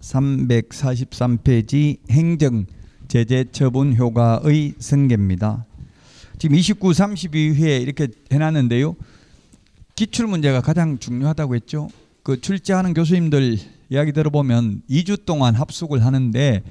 343페이지 행정 제재 처분 효과의 승계입니다. 지금 29, 32회 이렇게 해놨는데요. 기출 문제가 가장 중요하다고 했죠. 그 출제하는 교수님들 이야기 들어보면 2주 동안 합숙을 하는데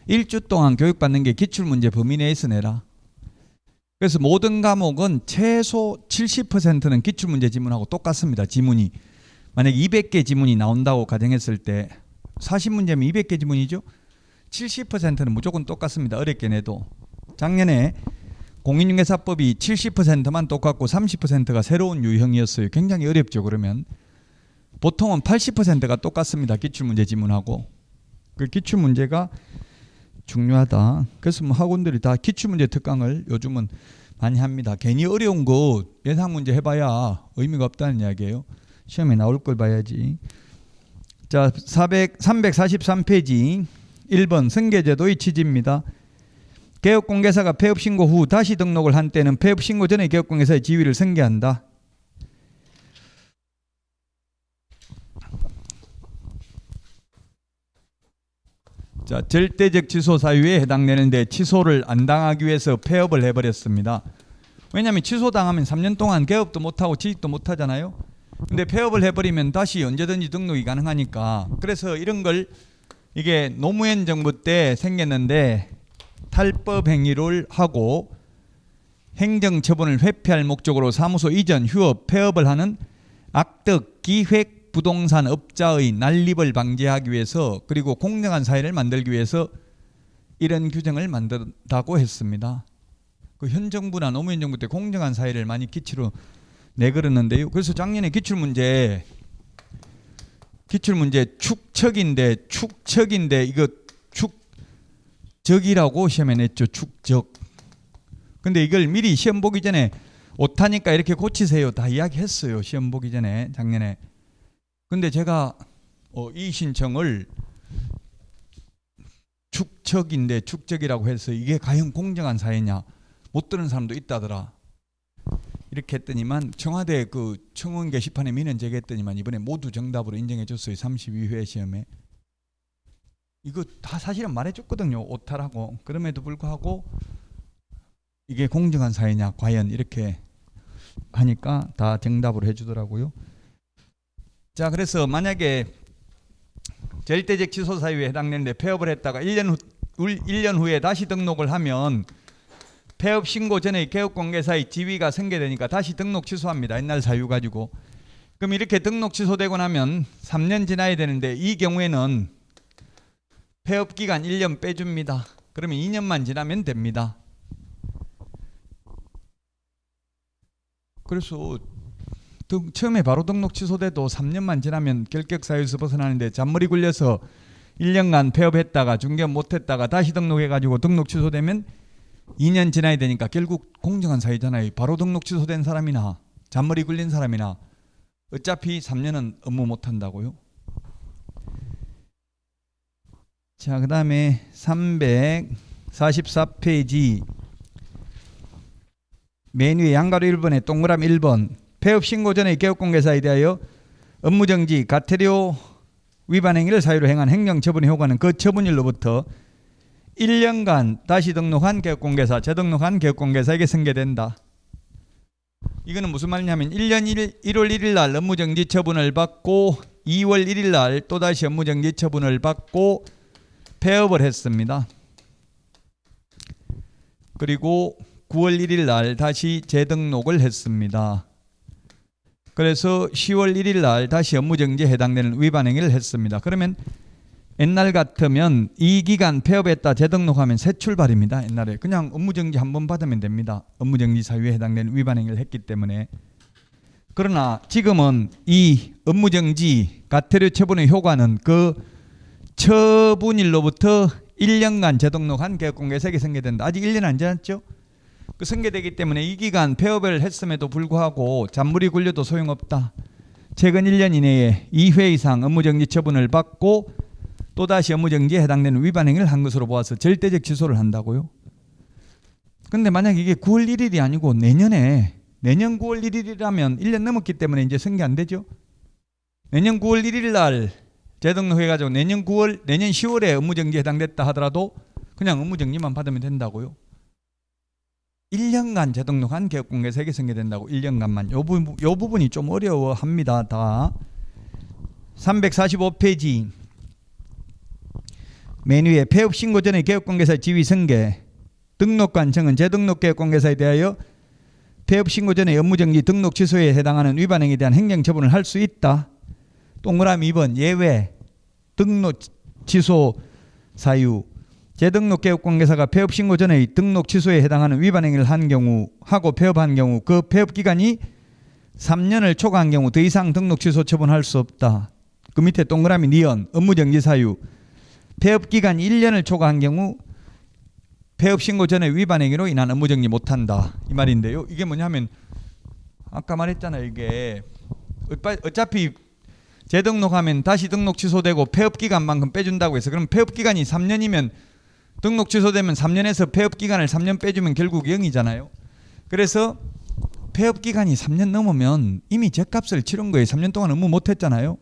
1주 동안 교육받는 게 기출 문제 범위 내에서 내라. 그래서 모든 과목은 최소 70%는 기출 문제 지문하고 똑같습니다. 지문이. 만약 200개 지문이 나온다고 가정했을 때 40문제면 200개 지문이죠. 70%는 무조건 똑같습니다. 어렵게 내도. 작년에 공인중개사법이 70%만 똑같고 30%가 새로운 유형이었어요. 굉장히 어렵죠. 그러면 보통은 80%가 똑같습니다. 기출문제 지문하고. 그 기출문제가 중요하다. 그래서 뭐 학원들이 다 기출문제 특강을 요즘은 많이 합니다. 괜히 어려운 거 예상문제 해봐야 의미가 없다는 이야기예요. 시험에 나올 걸 봐야지. 자, 343페이지 1번 승계제도의 취지입니다. 개업공개사가 폐업신고 후 다시 등록을 한 때는 폐업신고 전에 개업공개사의 지위를 승계한다. 자, 절대적 취소 사유에 해당되는데 취소를 안 당하기 위해서 폐업을 해버렸습니다. 왜냐하면 취소당하면 3년 동안 개업도 못하고 취직도 못하잖아요. 근데 폐업을 해버리면 다시 언제든지 등록이 가능하니까. 그래서 이런 걸 이게 노무현 정부 때 생겼는데 탈법 행위를 하고 행정처분을 회피할 목적으로 사무소 이전, 휴업, 폐업을 하는 악덕 기획 부동산 업자의 난립을 방지하기 위해서 그리고 공정한 사회를 만들기 위해서 이런 규정을 만든다고 했습니다. 그 현 정부나 노무현 정부 때 공정한 사회를 많이 기치로 내걸었는데요. 그래서 작년에 기출문제 축척인데 이거 축적이라고 시험에 냈죠. 축적. 근데 이걸 미리 시험 보기 전에 오타니까 이렇게 고치세요. 다 이야기했어요. 시험 보기 전에 작년에. 근데 제가 이 신청을 축척인데 축적이라고 해서 이게 과연 공정한 사회냐 못 들은 사람도 있다더라. 이렇게 했더니만 청와대 그 청원 게시판에 민원 제기했더니만 이번에 모두 정답으로 인정해 줬어요. 32회 시험에. 이거 다 사실은 말해줬거든요. 오타라고. 그럼에도 불구하고 이게 공정한 사회냐 과연 이렇게 하니까 다 정답으로 해주더라고요. 자, 그래서 만약에 절대적 취소 사유에 해당되는데 폐업을 했다가 1년 후에 다시 등록을 하면 폐업 신고 전에 개업공개사의 지위가 승계되니까 다시 등록 취소합니다. 옛날 사유 가지고. 그럼 이렇게 등록 취소되고 나면 3년 지나야 되는데 이 경우에는 폐업 기간 1년 빼줍니다. 그러면 2년만 지나면 됩니다. 그래서 처음에 바로 등록 취소돼도 3년만 지나면 결격 사유에서 벗어나는데 잔머리 굴려서 1년간 폐업했다가 중개업 못했다가 다시 등록해가지고 등록 취소되면 2년 지나야 되니까 결국 공정한 사유잖아요. 바로 등록 취소된 사람이나 잔머리 굴린 사람이나 어차피 3년은 업무 못한다고요. 자, 그 다음에 344페이지 맨 위에 양가로 1번에 동그라미 1번 폐업 신고 전에 개업공개사에 대하여 업무정지, 과태료 위반 행위를 사유로 행한 행정처분의 효과는 그 처분일로부터 1년간 다시 등록한 개업공개사, 재등록한 개업공개사에게 승계된다. 이거는 무슨 말이냐면 1년 1월 1일 날 업무정지 처분을 받고 2월 1일 날 또다시 업무정지 처분을 받고 폐업을 했습니다. 그리고 9월 1일 날 다시 재등록을 했습니다. 그래서 10월 1일 날 다시 업무정지에 해당되는 위반 행위를 했습니다. 그러면 옛날 같으면 이 기간 폐업했다 재등록하면 새 출발입니다. 옛날에 그냥 업무정지 한 번 받으면 됩니다. 업무정지 사유에 해당되는 위반 행위를 했기 때문에. 그러나 지금은 이 업무정지 과태료 처분의 효과는 그 처분일로부터 1년간 재등록한 개업공개사에게 승계된다. 아직 1년 안 지났죠? 그 승계되기 때문에 이 기간 폐업을 했음에도 불구하고 잔물이 굴려도 소용없다. 최근 1년 이내에 2회 이상 업무정지 처분을 받고 또다시 업무정지에 해당되는 위반 행위를 한 것으로 보아서 절대적 취소를 한다고요. 근데 만약 이게 9월 1일이 아니고 내년 9월 1일이라면 1년 넘었기 때문에 이제 승계 안 되죠. 내년 9월 1일 날 재등록해가지고 내년 10월에 업무정지에 해당됐다 하더라도 그냥 업무정지만 받으면 된다고요. 1년간 재등록한 개업공개사 이게 승계된다고. 1년간만. 요 부분이 좀 어려워합니다. 다 345페이지 맨 위에 폐업 신고 전에 개업공개사 지위 승계 등록관 정은 재등록 개업공개사에 대하여 폐업 신고 전에 업무정지 등록 취소에 해당하는 위반 행위에 대한 행정처분을 할 수 있다. 동그라미 2번 예외 등록 취소 사유 재등록 개업공개사가 폐업 신고 전에 등록 취소에 해당하는 위반 행위를 한 경우 하고 폐업한 경우 그 폐업 기간이 3년을 초과한 경우 더 이상 등록 취소 처분할 수 없다. 그 밑에 동그라미 니은 업무정지 사유 폐업 기간 1년을 초과한 경우 폐업 신고 전에 위반 행위로 인한 업무정지 못한다. 이 말인데요. 이게 뭐냐면 아까 말했잖아요. 이게 어차피 재등록하면 다시 등록 취소되고 폐업 기간만큼 빼준다고 해서 그럼 폐업 기간이 3년이면 등록 취소되면 3년에서 폐업 기간을 3년 빼주면 결국 0이잖아요. 그래서 폐업 기간이 3년 넘으면 이미 죗값을 치른 거예요. 3년 동안 업무 못했잖아요.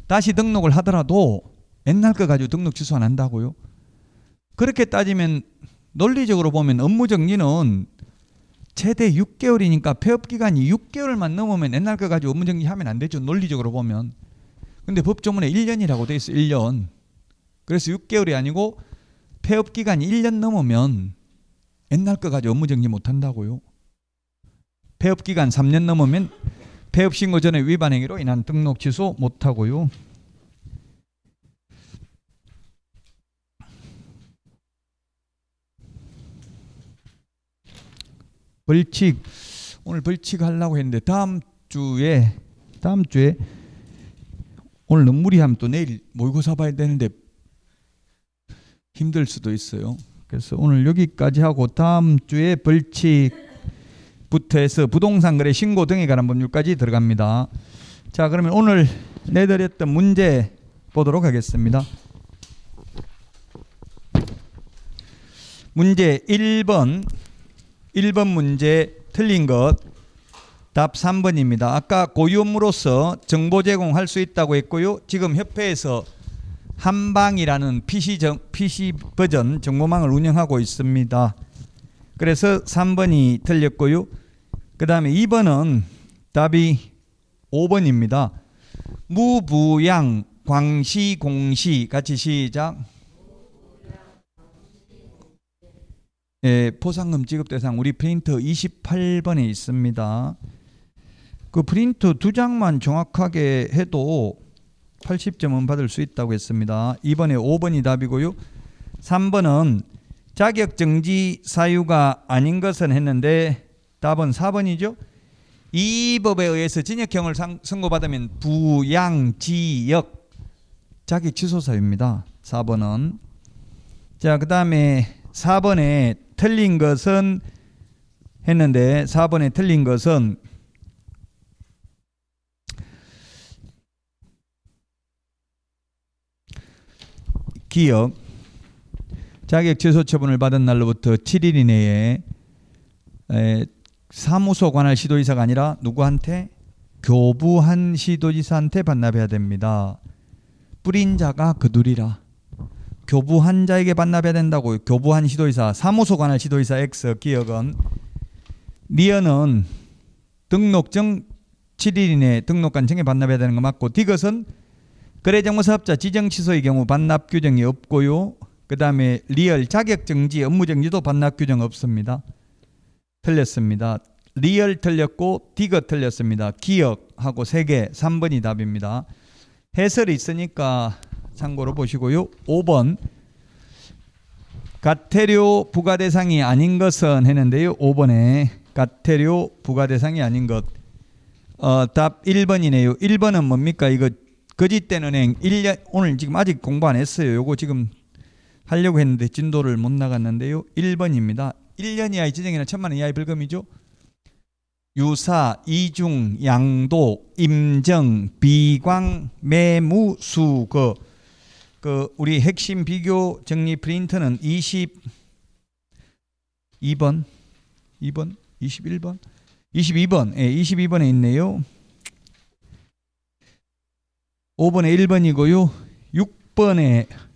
다시 등록을 하더라도 옛날 거 가지고 등록 취소 안 한다고요. 그렇게 따지면 논리적으로 보면 업무정지는 최대 6개월이니까 폐업 기간이 6개월만 넘으면 옛날 거 가지고 업무정지 하면 안 되죠. 논리적으로 보면. 근데 법조문에 1년이라고 돼 있어. 1년. 그래서 6개월이 아니고 폐업 기간이 1년 넘으면 옛날 거 가지고 업무정지 못 한다고요. 폐업 기간 3년 넘으면 폐업 신고 전에 위반 행위로 인한 등록 취소 못 하고요. 벌칙 오늘 벌칙 하려고 했는데 다음 주에 오늘 너무 무리하면 또 내일 모의고사 봐야 되는데 힘들 수도 있어요. 그래서 오늘 여기까지 하고 다음 주에 벌칙부터 해서 부동산 거래 신고 등에 관한 법률까지 들어갑니다. 자, 그러면 오늘 내드렸던 문제 보도록 하겠습니다. 문제 1번 문제 틀린 것 답 3번입니다. 아까 고유업무로서 정보 제공할 수 있다고 했고요. 지금 협회에서 한방이라는 PC 버전 정보망을 운영하고 있습니다. 그래서 3번이 틀렸고요. 그 다음에 2번은 답이 5번입니다. 무부양 광시 공시 같이 시작. 포상금 지급 대상 우리 프린터 28번에 있습니다. 그 프린터 2장만 정확하게 해도 80점은 받을 수 있다고 했습니다. 이번에 5번이 답이고요. 3번은 자격정지 사유가 아닌 것은 했는데 답은 4번이죠. 이 법에 의해서 징역형을 선고받으면 부양지역 자격 취소 사유입니다. 4번은. 자, 그 다음에 4번에 틀린 것은 했는데 4번에 틀린 것은 기억 자격 취소 처분을 받은 날로부터 7일 이내에 사무소 관할 시도지사가 아니라 누구한테? 교부한 시도지사한테 반납해야 됩니다. 뿌린 자가 그들이라. 교부한 자에게 반납해야 된다고. 교부한 시도지사, 사무소 관할 시도지사 X 기억은 리언은 등록증 7일 이내에 등록관 정에 반납해야 되는 거 맞고 디귿은 거래정보사업자 지정 취소의 경우 반납 규정이 없고요. 그 다음에 리얼 자격정지 업무정지도 반납 규정 없습니다. 틀렸습니다. 리얼 틀렸고 디귿 틀렸습니다. 기억하고 3개 3번이 답입니다. 해설이 있으니까 참고로 보시고요. 5번 가태료 부과 대상이 아닌 것은 했는데요. 5번에 가태료 부과 대상이 아닌 것 답 1번이네요. 1번은 뭡니까? 이거 거짓된 은행 1년 오늘 지금 아직 공부 안 했어요. 요거 지금 하려고 했는데 진도를 못 나갔는데요. 1번입니다. 1년 이하의 지정이나 1,000만 원 이하의 벌금이죠. 유사, 이중, 양도, 임정, 비광, 매무, 수 그 우리 핵심 비교 정리 프린터는 22번 22번에 있네요. 5번에 1번이고요.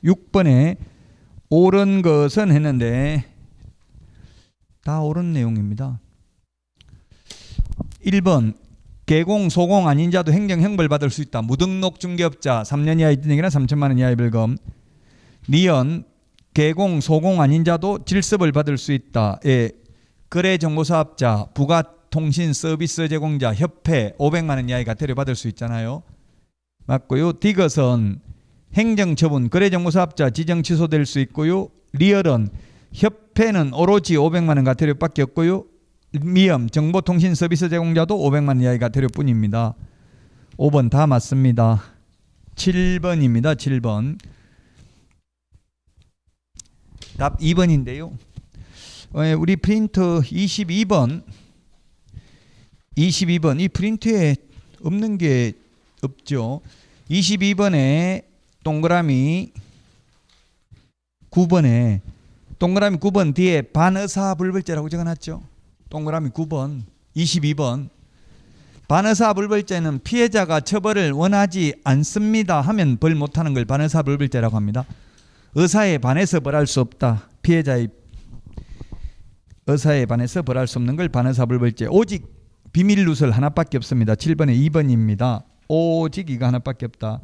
6번에 옳은 것은 했는데 다 옳은 내용입니다. 1번 개공, 소공 아닌 자도 행정형벌 받을 수 있다. 무등록 중개업자 3년 이하의 징역이나 3천만 원 이하의 벌금. 니은 개공, 소공 아닌 자도 질서벌 받을 수 있다. 예. 거래정보사업자, 부가통신서비스 제공자, 협회 500만 원 이하의 과태료 받을 수 있잖아요. 맞고요. 디귿은 행정처분, 거래정보사업자 지정 취소될 수 있고요. 리얼은 협회는 오로지 500만 원 과태료밖에 없고요. 미음, 정보통신 서비스 제공자도 500만 원 이하의 과태료뿐입니다. 5번 다 맞습니다. 7번입니다. 7번. 답 2번인데요. 우리 프린터 22번 이 프린트에 없는 게 없죠. 22번에 동그라미 9번에 동그라미 9번 뒤에 반의사불벌죄라고 적어놨죠. 동그라미 9번 22번 반의사불벌죄는 피해자가 처벌을 원하지 않습니다 하면 벌 못하는 걸 반의사불벌죄라고 합니다. 의사에 반해서 벌할 수 없다. 피해자의 의사에 반해서 벌할 수 없는 걸 반의사불벌죄. 오직 비밀 누설 하나밖에 없습니다. 7번에 2번입니다. 오직 이거 하나밖에 없다.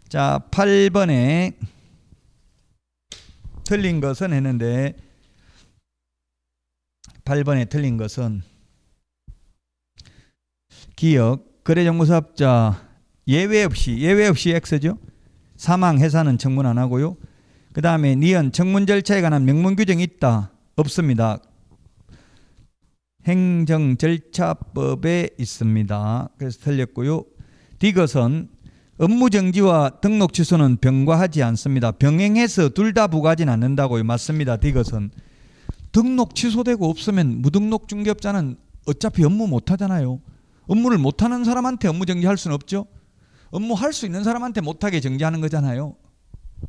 자, 8번에 틀린 것은 했는데 8번에 틀린 것은 기억, 거래정보사업자 예외 없이 X죠. 사망, 해산은 청문 안 하고요. 그 다음에 니은 청문 절차에 관한 명문 규정이 있다. 없습니다. 행정절차법에 있습니다. 그래서 틀렸고요. 디귿은 업무정지와 등록 취소는 병과하지 않습니다. 병행해서 둘 다 부과하진 않는다고요. 맞습니다. 디귿은 등록 취소되고 없으면 무등록 중개업자는 어차피 업무 못하잖아요. 업무를 못하는 사람한테 업무정지할 수는 없죠. 업무할 수 있는 사람한테 못하게 정지하는 거잖아요.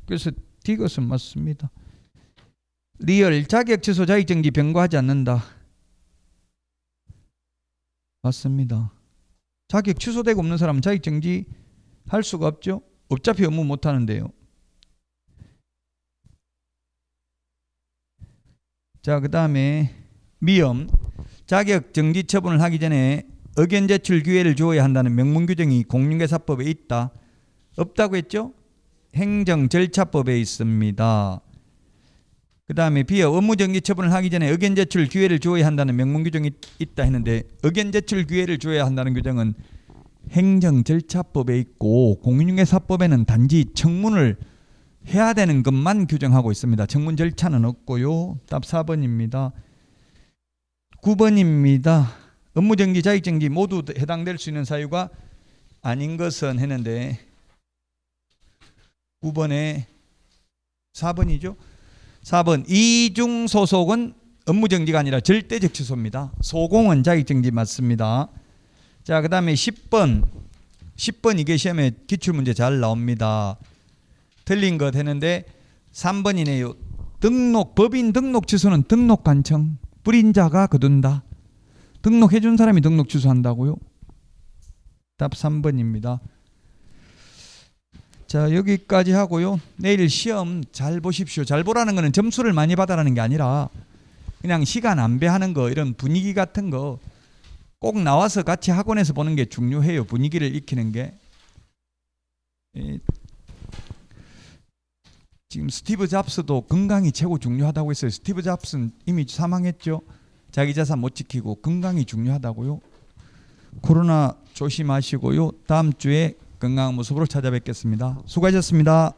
그래서 디귿은 맞습니다. 리얼 자격취소 자격정지 병과하지 않는다. 맞습니다. 자격 취소되고 없는 사람은 자격정지 할 수가 없죠. 어차피 업무 못하는데요. 자, 그 다음에 미음 자격정지 처분을 하기 전에 의견 제출 기회를 주어야 한다는 명문규정이 공인중개사법에 있다. 없다고 했죠? 행정절차법에 있습니다. 그 다음에 비어 업무정지 처분을 하기 전에 의견 제출 기회를 주어야 한다는 명문규정이 있다 했는데 의견 제출 기회를 주어야 한다는 규정은 행정절차법에 있고 공인중개사법에는 단지 청문을 해야 되는 것만 규정하고 있습니다. 청문 절차는 없고요. 답 4번입니다. 9번입니다. 업무정지, 자격정지 모두 해당될 수 있는 사유가 아닌 것은 했는데 9번에 4번이죠. 4번 이중소속은 업무정지가 아니라 절대적 취소입니다. 소공은 자격정지 맞습니다. 자, 그 다음에 10번 이게 시험에 기출문제 잘 나옵니다. 틀린 것 했는데 3번이네요. 법인 등록 취소는 등록 관청 뿌린 자가 거둔다. 등록해 준 사람이 등록 취소한다고요? 답 3번입니다. 자, 여기까지 하고요. 내일 시험 잘 보십시오. 잘 보라는 거는 점수를 많이 받아라는 게 아니라 그냥 시간 안배하는 거, 이런 분위기 같은 거 꼭 나와서 같이 학원에서 보는 게 중요해요. 분위기를 익히는 게. 지금 스티브 잡스도 건강이 최고 중요하다고 했어요. 스티브 잡스는 이미 사망했죠. 자기 자산 못 지키고 건강이 중요하다고요. 코로나 조심하시고요. 다음 주에 건강한 모습으로 찾아뵙겠습니다. 수고하셨습니다.